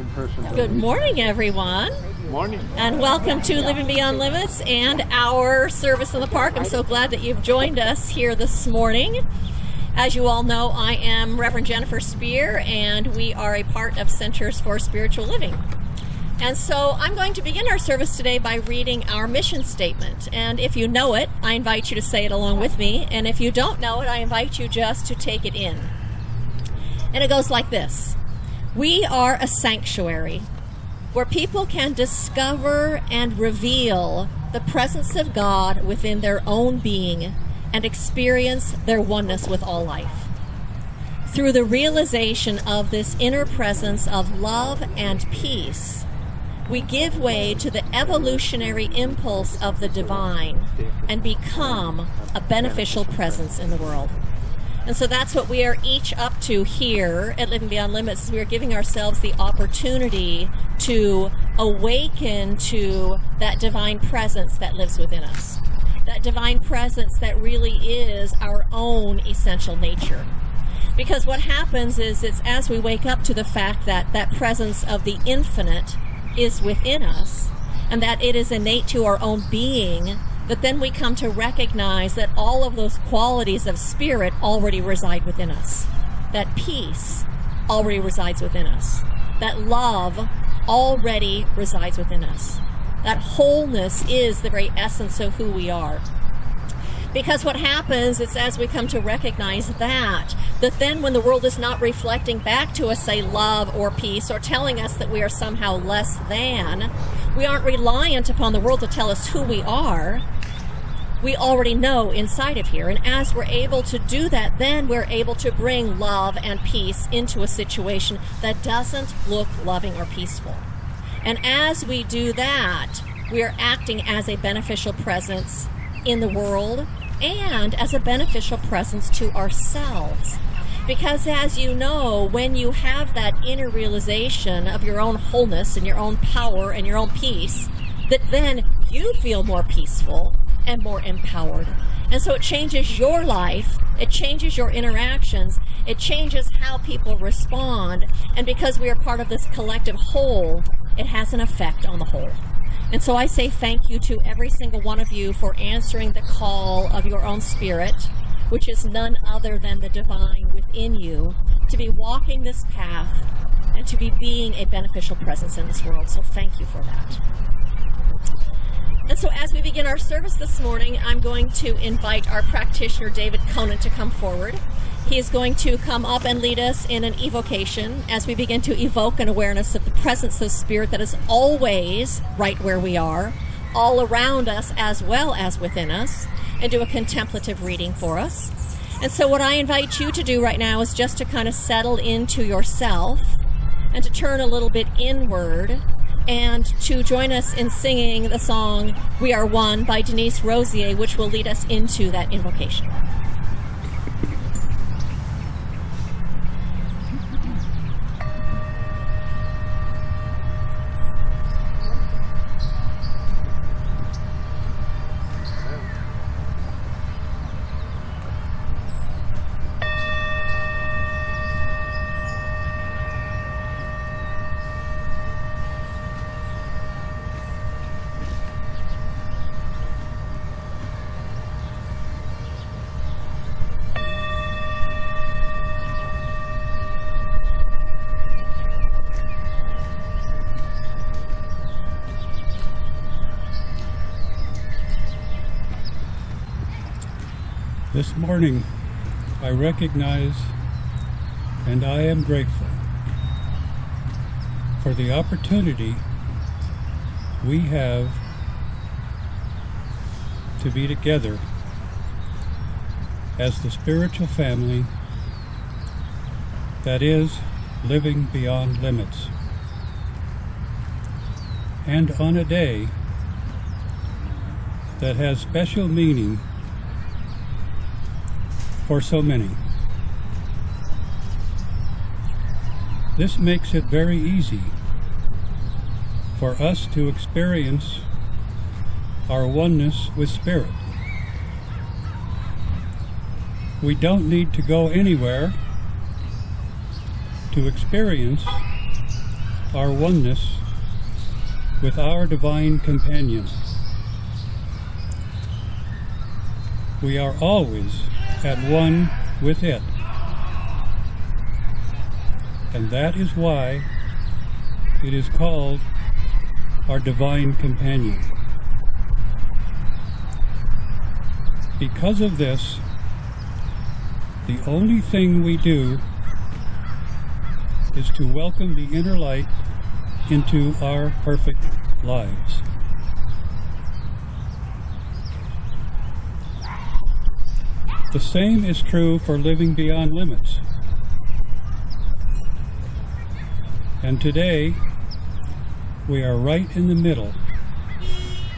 in person. Good morning, everyone. Morning. And welcome to Living Beyond Limits and our service in the park. I'm so glad that you've joined us here this morning. As you all know, I am Reverend Jennifer Spear, and we are a part of Centers for Spiritual Living. And so I'm going to begin our service today by reading our mission statement. And if you know it, I invite you to say it along with me. And if you don't know it, I invite you just to take it in. And it goes like this. We are a sanctuary where people can discover and reveal the presence of God within their own being and experience their oneness with all life. Through the realization of this inner presence of love and peace, we give way to the evolutionary impulse of the divine and become a beneficial presence in the world. And so that's what we are each up to here at Living Beyond Limits. We are giving ourselves the opportunity to awaken to that divine presence that lives within us. That divine presence that really is our own essential nature. Because what happens is it's as we wake up to the fact that that presence of the infinite is within us and that it is innate to our own being, that then we come to recognize that all of those qualities of spirit already reside within us. That peace already resides within us. That love already resides within us. That wholeness is the very essence of who we are. Because what happens is as we come to recognize that then when the world is not reflecting back to us, say, love or peace, or telling us that we are somehow less than, we aren't reliant upon the world to tell us who we are. We already know inside of here. And as we're able to do that, then we're able to bring love and peace into a situation that doesn't look loving or peaceful. And as we do that, we are acting as a beneficial presence in the world and as a beneficial presence to ourselves. Because as you know, when you have that inner realization of your own wholeness and your own power and your own peace, that then you feel more peaceful and more empowered. And so it changes your life, it changes your interactions, it changes how people respond. And because we are part of this collective whole, it has an effect on the whole. And so I say thank you to every single one of you for answering the call of your own spirit, which is none other than the divine within you, to be walking this path and to be being a beneficial presence in this world. So thank you for that. And so as we begin our service this morning, I'm going to invite our practitioner, David Conant, to come forward. He is going to come up and lead us in an evocation as we begin to evoke an awareness of the presence of spirit that is always right where we are, all around us as well as within us, and do a contemplative reading for us. And so what I invite you to do right now is just to kind of settle into yourself and to turn a little bit inward and to join us in singing the song We Are One by Denise Rosier, which will lead us into that invocation. This morning, I recognize and I am grateful for the opportunity we have to be together as the spiritual family that is Living Beyond Limits. And on a day that has special meaning for so many. This makes it very easy for us to experience our oneness with Spirit. We don't need to go anywhere to experience our oneness with our divine companion. We are always at one with it. And that is why it is called our divine companion. Because of this, the only thing we do is to welcome the inner light into our perfect lives. The same is true for living beyond limits. And today, we are right in the middle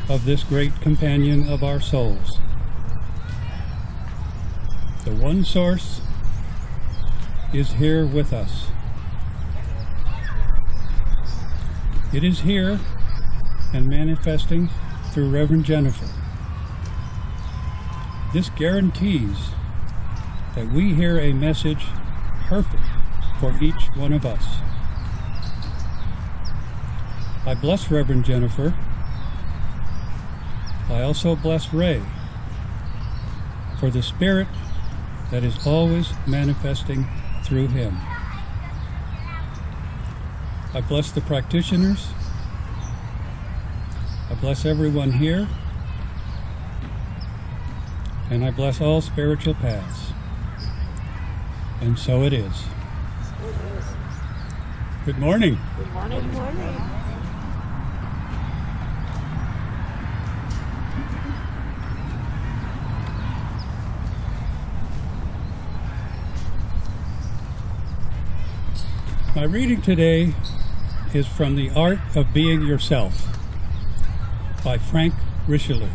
of this great companion of our souls. The one source is here with us. It is here and manifesting through Reverend Jennifer. This guarantees that we hear a message perfect for each one of us. I bless Reverend Jennifer. I also bless Ray for the spirit that is always manifesting through him. I bless the practitioners. I bless everyone here. And I bless all spiritual paths. And so it is. Good morning. Good morning. Good morning. My reading today is from The Art of Being Yourself by Frank Richelieu.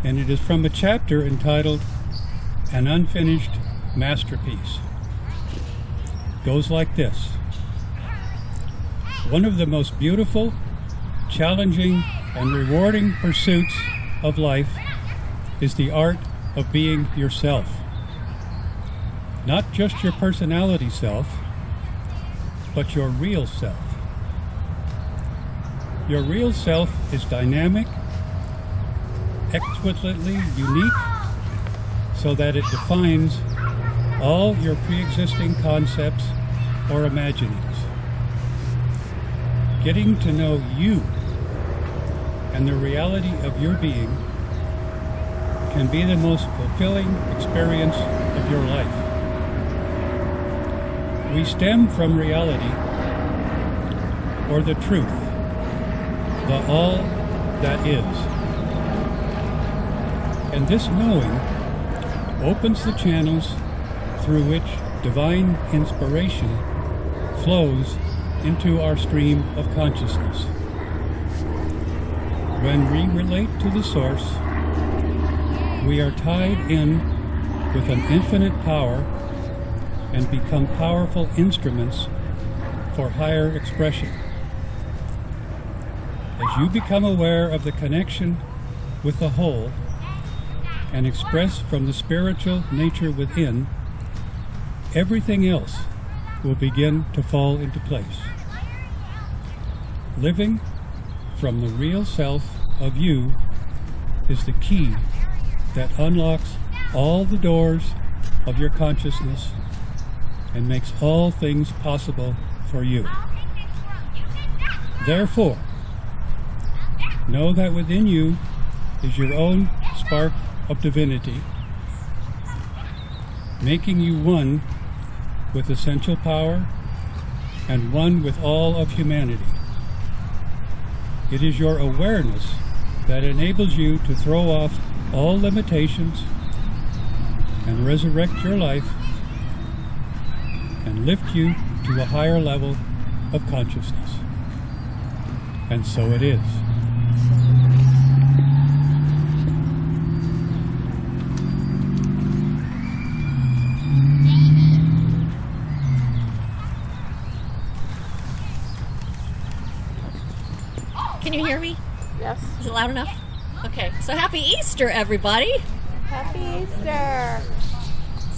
And it is from a chapter entitled An Unfinished Masterpiece. It goes like this. One of the most beautiful, challenging, and rewarding pursuits of life is the art of being yourself. Not just your personality self, but your real self. Your real self is dynamic, exquisitely unique, so that it defines all your pre-existing concepts or imaginings. Getting to know you and the reality of your being can be the most fulfilling experience of your life. We stem from reality, or the truth, the all that is. And this knowing opens the channels through which divine inspiration flows into our stream of consciousness. When we relate to the source, we are tied in with an infinite power and become powerful instruments for higher expression. As you become aware of the connection with the whole and express from the spiritual nature within, everything else will begin to fall into place. Living from the real self of you is the key that unlocks all the doors of your consciousness and makes all things possible for you. Therefore, know that within you is your own spark of divinity, making you one with essential power and one with all of humanity. It is your awareness that enables you to throw off all limitations and resurrect your life and lift you to a higher level of consciousness. And so it is. Can you hear me? Yes. Is it loud enough? Okay, so happy Easter, everybody. Happy Easter.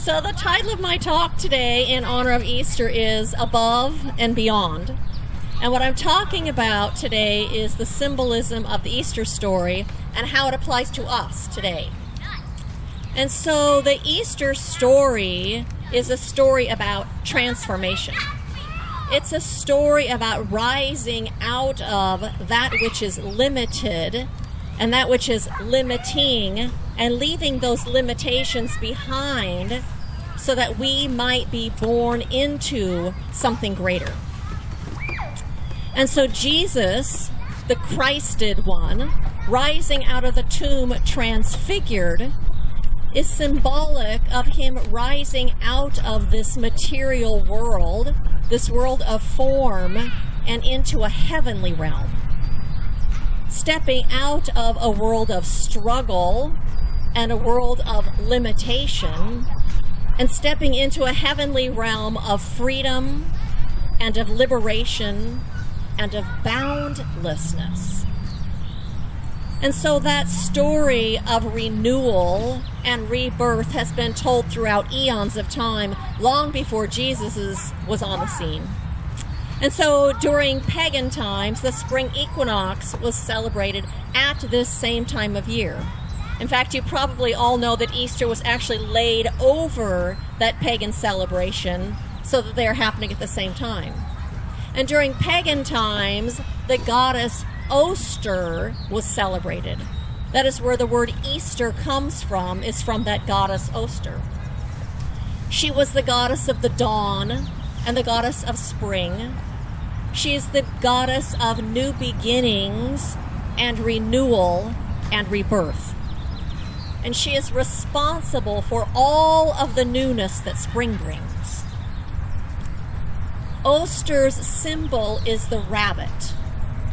So the title of my talk today in honor of Easter is Above and Beyond. And what I'm talking about today is the symbolism of the Easter story and how it applies to us today. And so the Easter story is a story about transformation. It's a story about rising out of that which is limited and that which is limiting and leaving those limitations behind so that we might be born into something greater. And so Jesus, the Christed one, rising out of the tomb transfigured, is symbolic of him rising out of this material world, this world of form, and into a heavenly realm. Stepping out of a world of struggle and a world of limitation, and stepping into a heavenly realm of freedom and of liberation and of boundlessness. And so that story of renewal and rebirth has been told throughout eons of time, long before Jesus was on the scene. And so during pagan times, the spring equinox was celebrated at this same time of year. In fact, you probably all know that Easter was actually laid over that pagan celebration so that they are happening at the same time. And during pagan times, the goddess Oster was celebrated. That is where the word Easter comes from, is from that goddess Oster. She was the goddess of the dawn and the goddess of spring. She is the goddess of new beginnings and renewal and rebirth. And she is responsible for all of the newness that spring brings. Oster's symbol is the rabbit.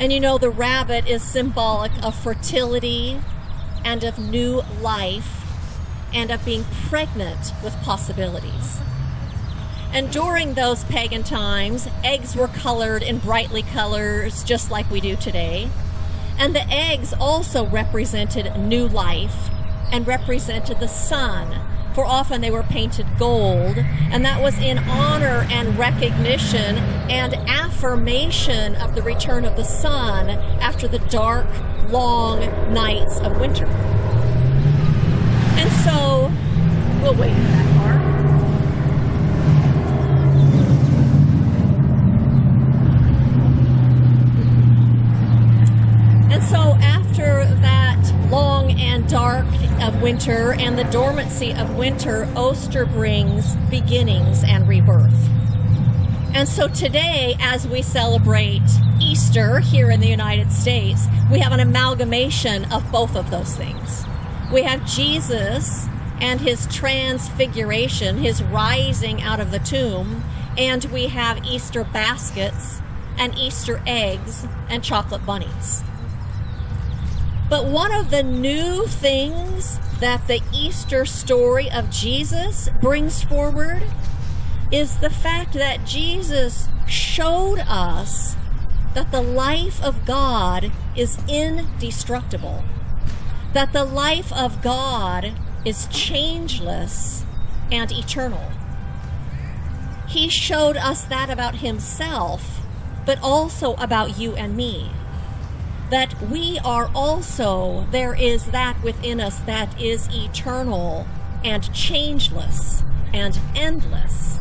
And you know, the rabbit is symbolic of fertility and of new life and of being pregnant with possibilities. And during those pagan times, eggs were colored in brightly colors just like we do today. And the eggs also represented new life and represented the sun, for often they were painted gold, and that was in honor and recognition and affirmation of the return of the sun after the dark, long nights of winter. And so, we'll wait for that part. And so after that long and dark of winter and the dormancy of winter, Oster brings beginnings and rebirth. And so today, as we celebrate Easter here in the United States, we have an amalgamation of both of those things. We have Jesus and his transfiguration, his rising out of the tomb, and we have Easter baskets and Easter eggs and chocolate bunnies. But one of the new things that the Easter story of Jesus brings forward is the fact that Jesus showed us that the life of God is indestructible, that the life of God is changeless and eternal. He showed us that about himself, but also about you and me. That we are also, there is that within us that is eternal and changeless and endless.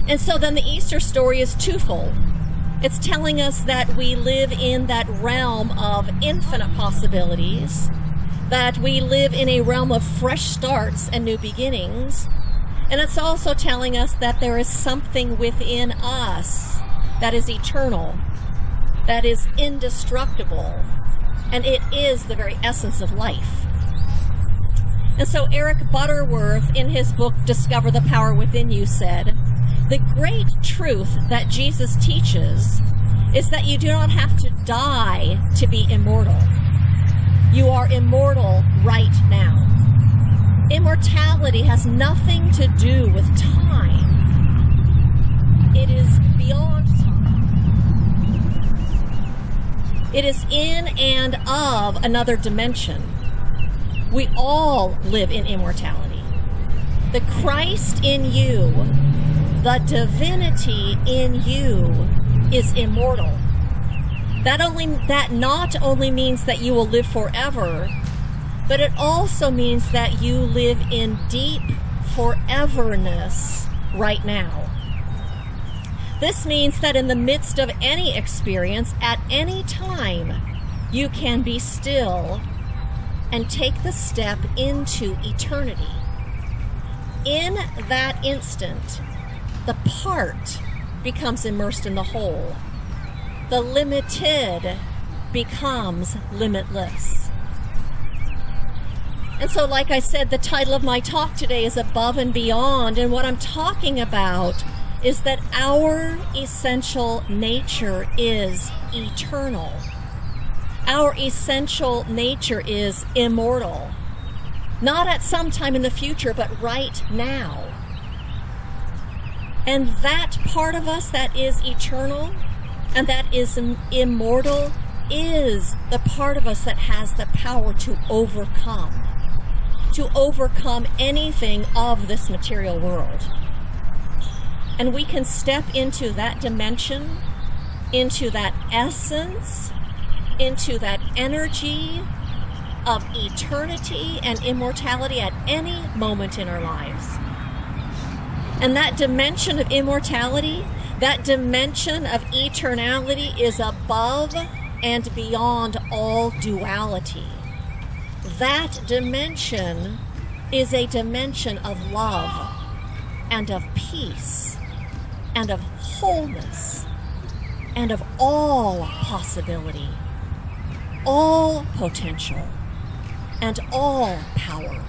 And so then the Easter story is twofold. It's telling us that we live in that realm of infinite possibilities, that we live in a realm of fresh starts and new beginnings, and it's also telling us that there is something within us that is eternal, that is indestructible, and it is the very essence of life. And so Eric Butterworth, in his book, Discover the Power Within You, said, the great truth that Jesus teaches is that you do not have to die to be immortal. You are immortal right now. Immortality has nothing to do with time. It is beyond time. It is in and of another dimension. We all live in immortality. The Christ in you, the divinity in you, is immortal. That not only means that you will live forever, but it also means that you live in deep foreverness right now. This means that in the midst of any experience, at any time, you can be still and take the step into eternity. In that instant, the part becomes immersed in the whole. The limited becomes limitless. And so, like I said, the title of my talk today is Above and Beyond, and what I'm talking about is that our essential nature is eternal. Our essential nature is immortal. Not at some time in the future, but right now. And that part of us that is eternal and that is immortal is the part of us that has the power to overcome anything of this material world. And we can step into that dimension, into that essence, into that energy of eternity and immortality at any moment in our lives. And that dimension of immortality, that dimension of eternality is above and beyond all duality. That dimension is a dimension of love and of peace and of wholeness and of all possibility, all potential, and all power.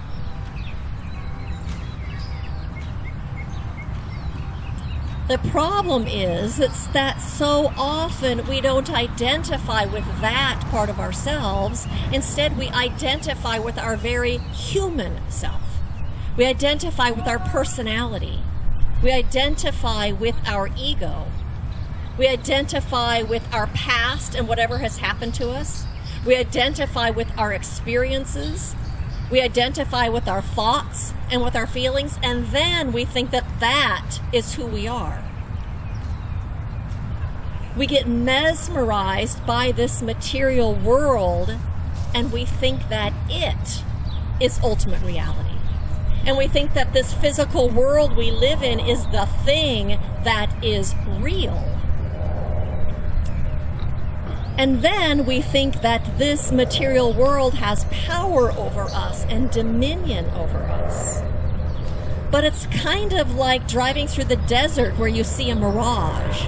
The problem is that so often we don't identify with that part of ourselves. Instead, we identify with our very human self. We identify with our personality. We identify with our ego. We identify with our past and whatever has happened to us. We identify with our experiences. We identify with our thoughts and with our feelings, and then we think that that is who we are. We get mesmerized by this material world, and we think that it is ultimate reality. And we think that this physical world we live in is the thing that is real. And then we think that this material world has power over us and dominion over us. But it's kind of like driving through the desert where you see a mirage.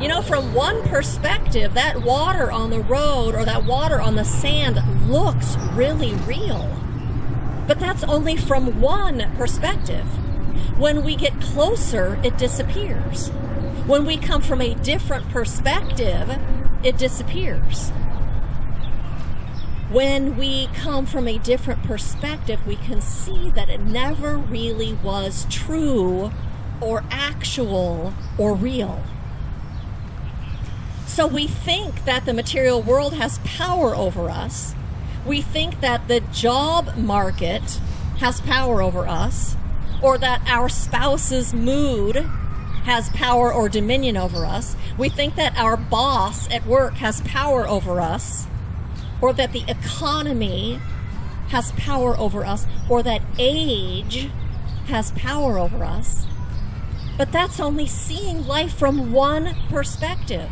You know, from one perspective, that water on the road or that water on the sand looks really real. But that's only from one perspective. When we get closer, it disappears. When we come from a different perspective, it disappears. When we come from a different perspective, we can see that it never really was true or actual or real. So we think that the material world has power over us. We think that the job market has power over us, or that our spouse's mood has power or dominion over us. We think that our boss at work has power over us, or that the economy has power over us, or that age has power over us. But that's only seeing life from one perspective.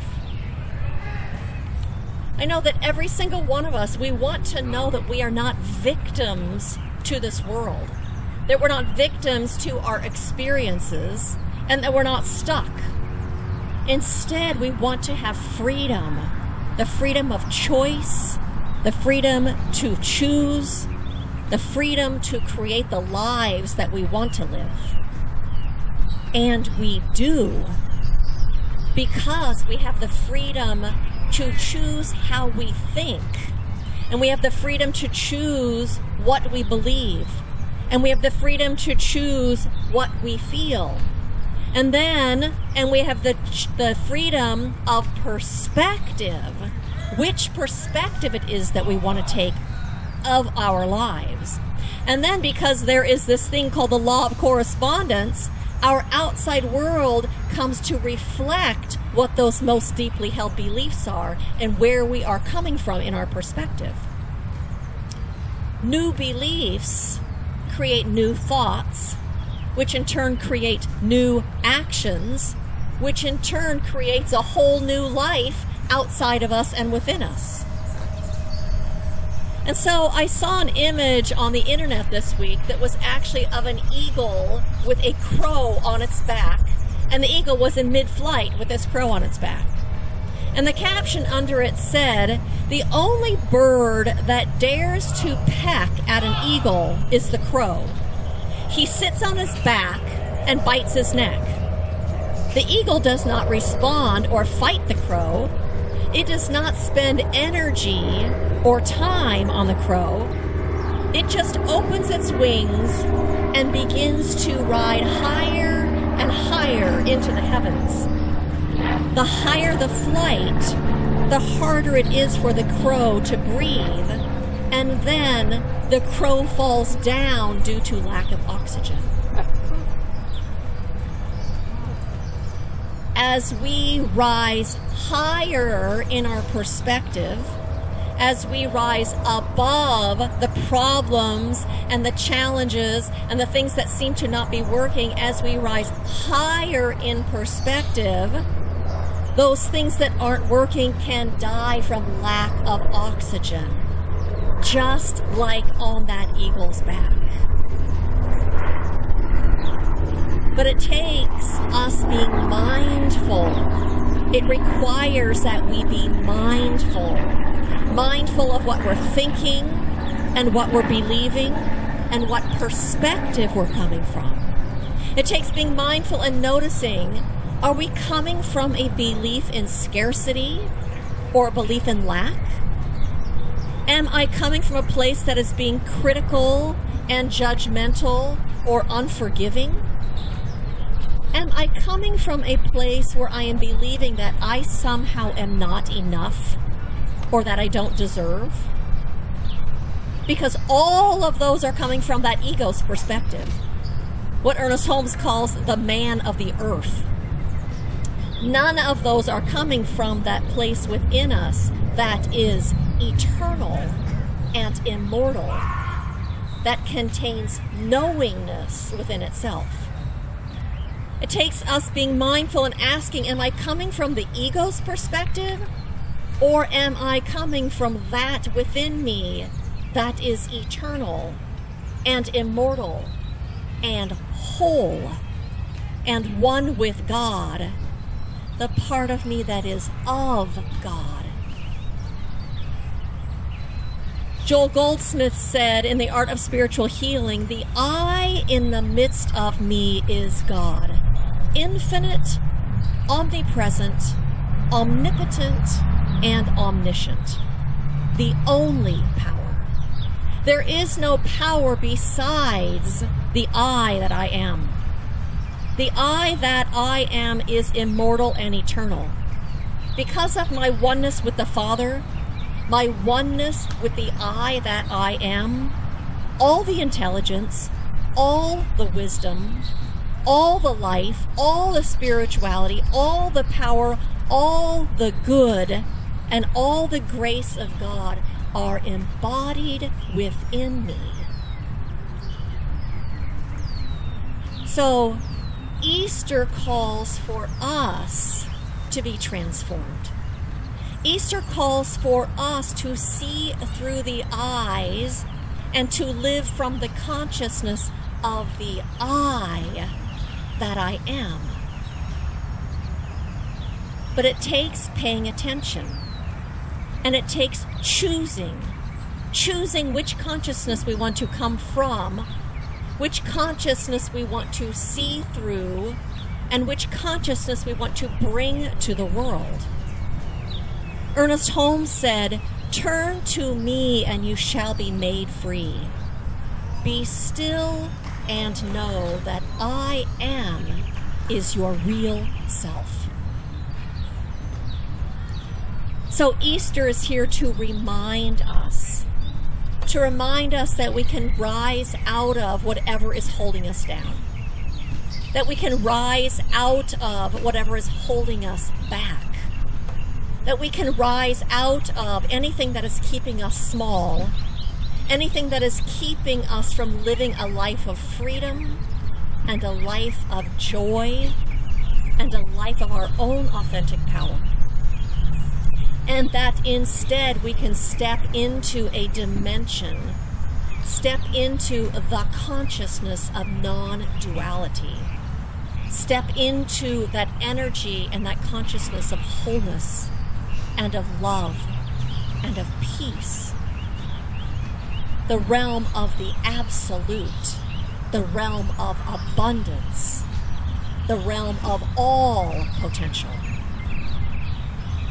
I know that every single one of us, we want to know that we are not victims to this world, that we're not victims to our experiences, and that we're not stuck. Instead, we want to have freedom, the freedom of choice, the freedom to choose, the freedom to create the lives that we want to live. And we do, because we have the freedom to choose how we think, and we have the freedom to choose what we believe, and we have the freedom to choose what we feel. And we have the freedom of perspective, which perspective it is that we want to take of our lives. And then because there is this thing called the law of correspondence, our outside world comes to reflect what those most deeply held beliefs are and where we are coming from in our perspective. New beliefs create new thoughts, which in turn create new actions, which in turn creates a whole new life outside of us and within us. And so I saw an image on the internet this week that was actually of an eagle with a crow on its back. And the eagle was in mid-flight with this crow on its back. And the caption under it said, "The only bird that dares to peck at an eagle is the crow. He sits on his back and bites his neck. The eagle does not respond or fight the crow. It does not spend energy or time on the crow. It just opens its wings and begins to ride higher and higher into the heavens. The higher the flight, the harder it is for the crow to breathe, and then the crow falls down due to lack of oxygen." As we rise higher in our perspective, as we rise above the problems and the challenges and the things that seem to not be working, as we rise higher in perspective, those things that aren't working can die from lack of oxygen, just like on that eagle's back. But it takes us being mindful. It requires that we be mindful of what we're thinking and what we're believing and what perspective we're coming from. It takes being mindful and noticing, are we coming from a belief in scarcity or a belief in lack? Am I coming from a place that is being critical and judgmental or unforgiving? Am I coming from a place where I am believing that I somehow am not enough or that I don't deserve? Because all of those are coming from that ego's perspective, what Ernest Holmes calls the man of the earth. None of those are coming from that place within us that is eternal and immortal, that contains knowingness within itself. It takes us being mindful and asking, am I coming from the ego's perspective, or am I coming from that within me that is eternal and immortal and whole and one with God, the part of me that is of God? Joel Goldsmith said in The Art of Spiritual Healing, "The I in the midst of me is God, infinite, omnipresent, omnipotent, and omniscient, the only power. There is no power besides the I that I am. The I that I am is immortal and eternal. Because of my oneness with the Father, my oneness with the I that I am, all the intelligence, all the wisdom, all the life, all the spirituality, all the power, all the good, and all the grace of God are embodied within me." So, Easter calls for us to be transformed. Easter calls for us to see through the eyes and to live from the consciousness of the I that I am. But it takes paying attention, and it takes choosing which consciousness we want to come from, which consciousness we want to see through, and which consciousness we want to bring to the world. Ernest Holmes said, "Turn to me and you shall be made free. Be still and know that I am is your real self." So Easter is here to remind us to remind us that we can rise out of whatever is holding us down, that we can rise out of whatever is holding us back, that we can rise out of anything that is keeping us small, anything that is keeping us from living a life of freedom and a life of joy and a life of our own authentic power. And that instead we can step into a dimension, step into the consciousness of non-duality, step into that energy and that consciousness of wholeness and of love and of peace, the realm of the absolute, the realm of abundance, the realm of all potential.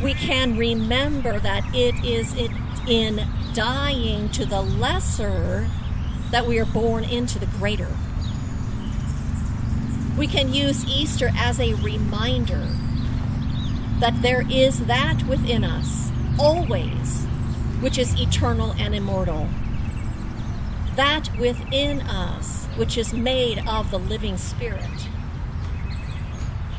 We can remember that it is in dying to the lesser that we are born into the greater. We can use Easter as a reminder that there is that within us, always, which is eternal and immortal. That within us, which is made of the living Spirit.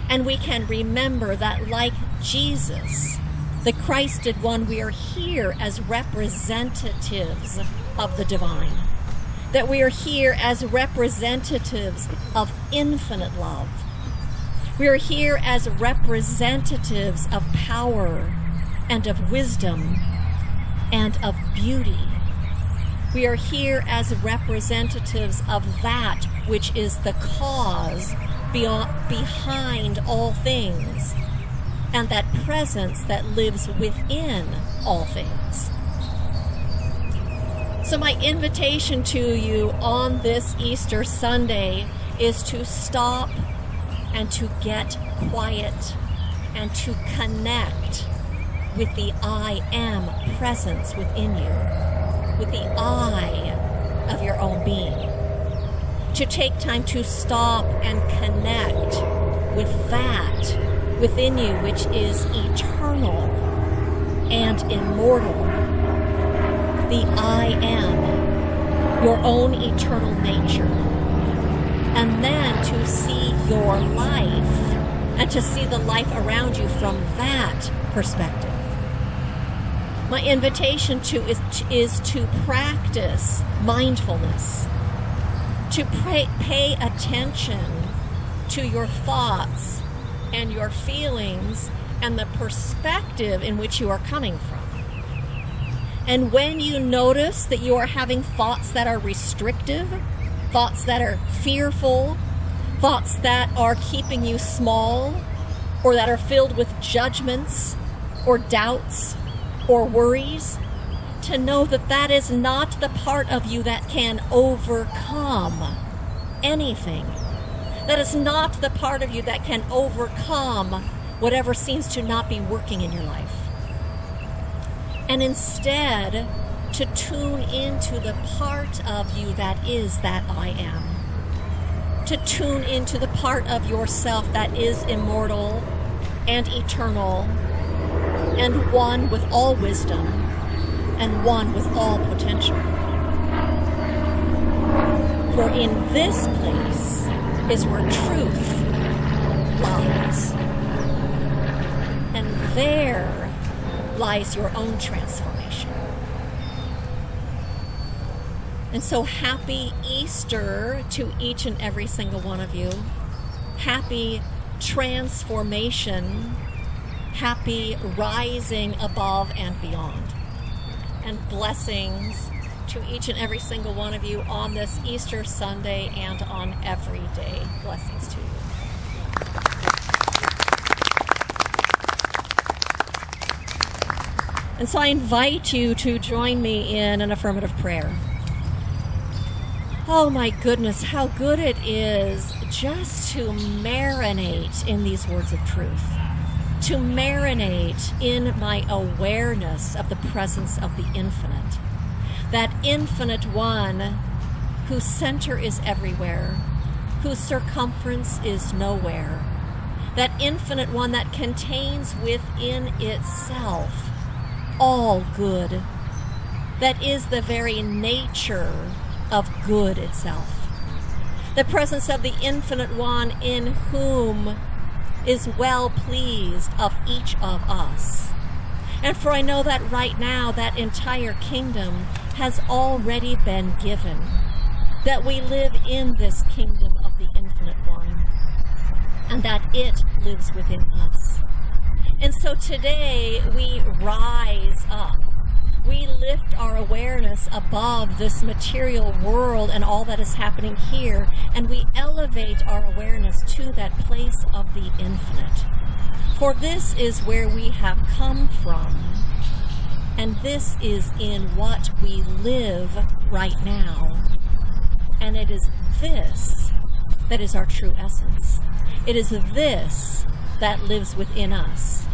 And we can remember that like Jesus, the Christed one, we are here as representatives of the divine. That we are here as representatives of infinite love. We are here as representatives of power and of wisdom and of beauty. We are here as representatives of that which is the cause behind all things, and that presence that lives within all things. So my invitation to you on this Easter Sunday is to stop and to get quiet and to connect with the I am presence within you, with the I of your own being. To take time to stop and connect with that within you which is eternal and immortal. The I am, your own eternal nature. And then to see your life and to see the life around you from that perspective. My invitation is to practice mindfulness, to pay attention to your thoughts and your feelings and the perspective in which you are coming from. And when you notice that you are having thoughts that are restrictive, thoughts that are fearful, thoughts that are keeping you small, or that are filled with judgments or doubts or worries, to know that that is not the part of you that can overcome anything. That is not the part of you that can overcome whatever seems to not be working in your life. And instead, to tune into the part of you that is that I am. To tune into the part of yourself that is immortal and eternal and one with all wisdom and one with all potential. For in this place is where truth lies. And there lies your own transformation. And so happy Easter to each and every single one of you. Happy transformation. Happy rising above and beyond. And blessings to each and every single one of you on this Easter Sunday and on every day. Blessings to you. And so I invite you to join me in an affirmative prayer. Oh my goodness, how good it is just to marinate in these words of truth. To marinate in my awareness of the presence of the infinite. That infinite one whose center is everywhere, whose circumference is nowhere. That infinite one that contains within itself all good, that is the very nature of good itself. The presence of the Infinite One in whom is well pleased of each of us. And for I know that right now that entire kingdom has already been given, that we live in this kingdom of the Infinite One, and that it lives within us. And so today we rise up. We lift our awareness above this material world and all that is happening here, and we elevate our awareness to that place of the infinite. For this is where we have come from, and this is in what we live right now. And it is this that is our true essence. It is this that lives within us,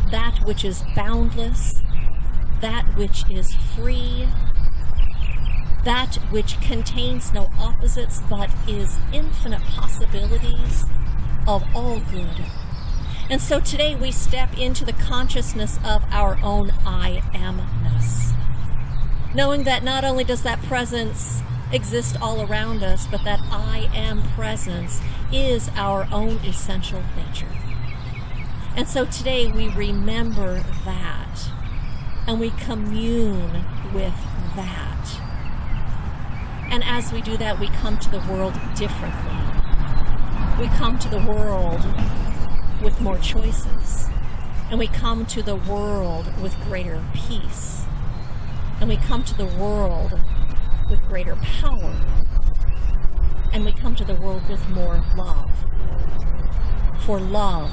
that which is boundless, that which is free, that which contains no opposites but is infinite possibilities of all good. And so today we step into the consciousness of our own I amness, knowing that not only does that presence exist all around us, but that I am presence is our own essential nature. And so today we remember that, and we commune with that. And as we do that, we come to the world differently. We come to the world with more choices. And we come to the world with greater peace. And we come to the world with greater power. And we come to the world with more love. For love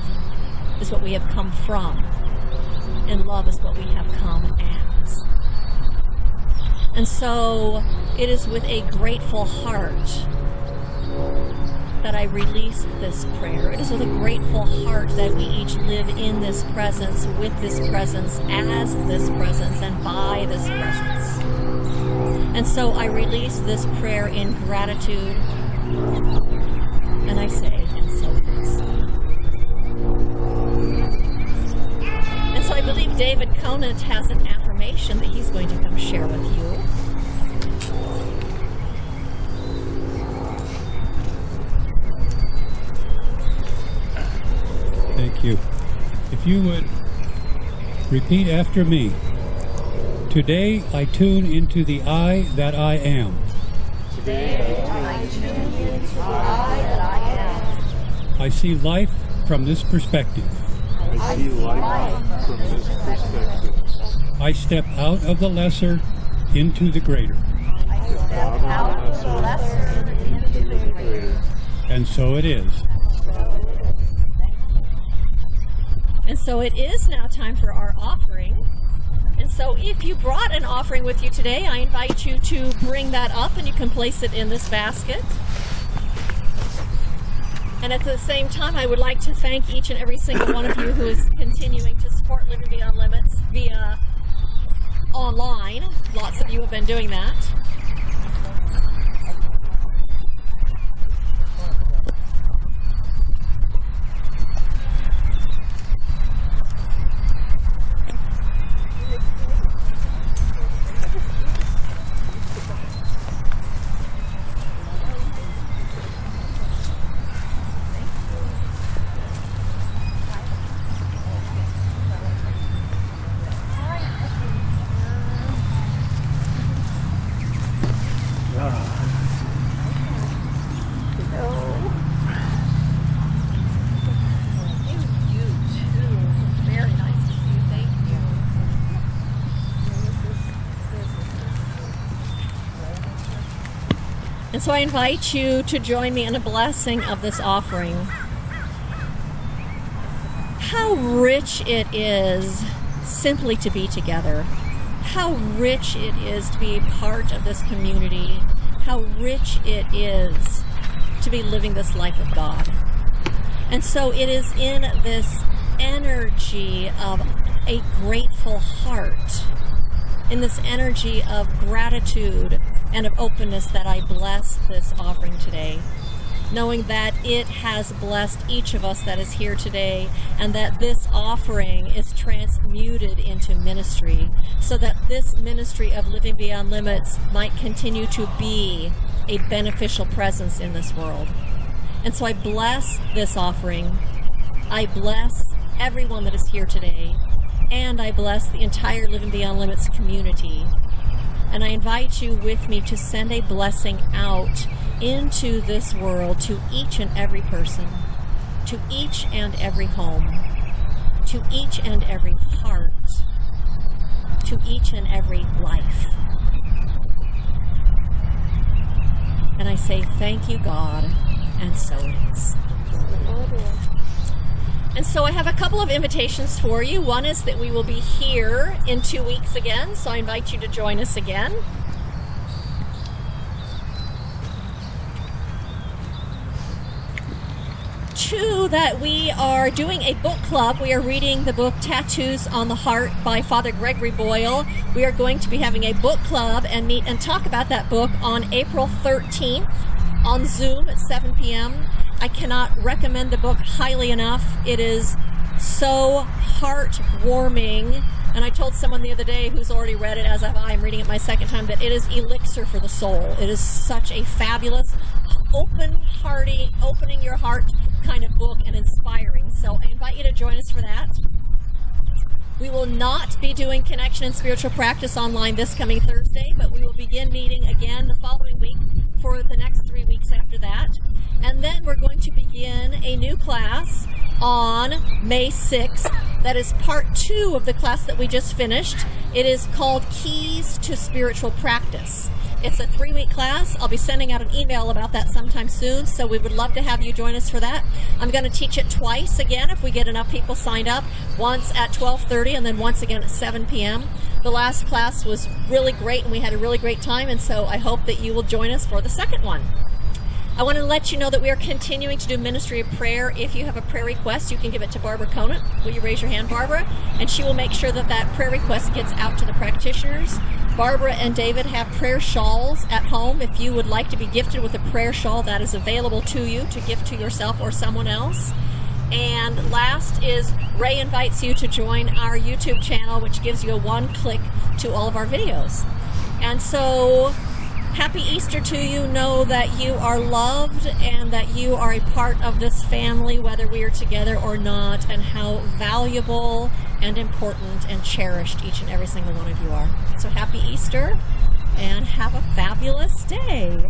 is what we have come from, and love is what we have come as. And so it is with a grateful heart that I release this prayer. It is with a grateful heart that we each live in this presence, with this presence, as this presence, and by this presence. And so I release this prayer in gratitude, and I say, and so it is. And so I believe David Conant has an affirmation that he's going to come share with you. Thank you. If you would repeat after me. Today I tune into the I that I am. Today I tune into the I that I am. I see life from this perspective. I see life from this perspective. I step out of the lesser into the greater. I step out of the lesser into the greater. And so it is. And so it is now time for our offering. And so if you brought an offering with you today, I invite you to bring that up and you can place it in this basket. And at the same time, I would like to thank each and every single one of you who is continuing to support Living Beyond Limits via online. Lots of you have been doing that. And so I invite you to join me in a blessing of this offering. How rich it is simply to be together. How rich it is to be a part of this community. How rich it is to be living this life of God. And so it is in this energy of a grateful heart, in this energy of gratitude and of openness that I bless this offering today. knowing that it has blessed each of us that is here today, and that this offering is transmuted into ministry, so that this ministry of Living Beyond Limits might continue to be a beneficial presence in this world. And so I bless this offering. I bless everyone that is here today, and I bless the entire Living Beyond Limits community. And I invite you with me to send a blessing out into this world to each and every person, to each and every home, to each and every heart, to each and every life. And I say, thank you, God, and so it is. And so I have a couple of invitations for you. One is that we will be here in 2 weeks again, so I invite you to join us again. Two, that we are doing a book club. We are reading the book Tattoos on the Heart by Father Gregory Boyle. We are going to be having a book club and meet and talk about that book on April 13th on Zoom at 7 p.m. I cannot recommend the book highly enough. It is so heartwarming. And I told someone the other day who's already read it, as I'm reading it my second time, that it is elixir for the soul. It is such a fabulous, open-hearted, opening your heart kind of book, and inspiring. So I invite you to join us for that. We will not be doing Connection and Spiritual Practice online this coming Thursday, but we will begin meeting again the following week for the next 3 weeks after that. And then we're going to begin a new class on May 6th. That is part 2 of the class that we just finished. It is called Keys to Spiritual Practice. It's a 3-week class. I'll be sending out an email about that sometime soon, so we would love to have you join us for that. I'm going to teach it twice again if we get enough people signed up, once at 12:30 and then once again at 7 p.m. The last class was really great, and we had a really great time, and so I hope that you will join us for the second one. I want to let you know that we are continuing to do Ministry of Prayer. If you have a prayer request, you can give it to Barbara Conant. Will you raise your hand, Barbara? And she will make sure that that prayer request gets out to the practitioners. Barbara and David have prayer shawls at home. If you would like to be gifted with a prayer shawl, that is available to you to gift to yourself or someone else. And last is Ray invites you to join our YouTube channel, which gives you a one-click to all of our videos. And so, happy Easter to you. Know that you are loved and that you are a part of this family, whether we are together or not, and how valuable and important and cherished each and every single one of you are. So happy Easter, and have a fabulous day.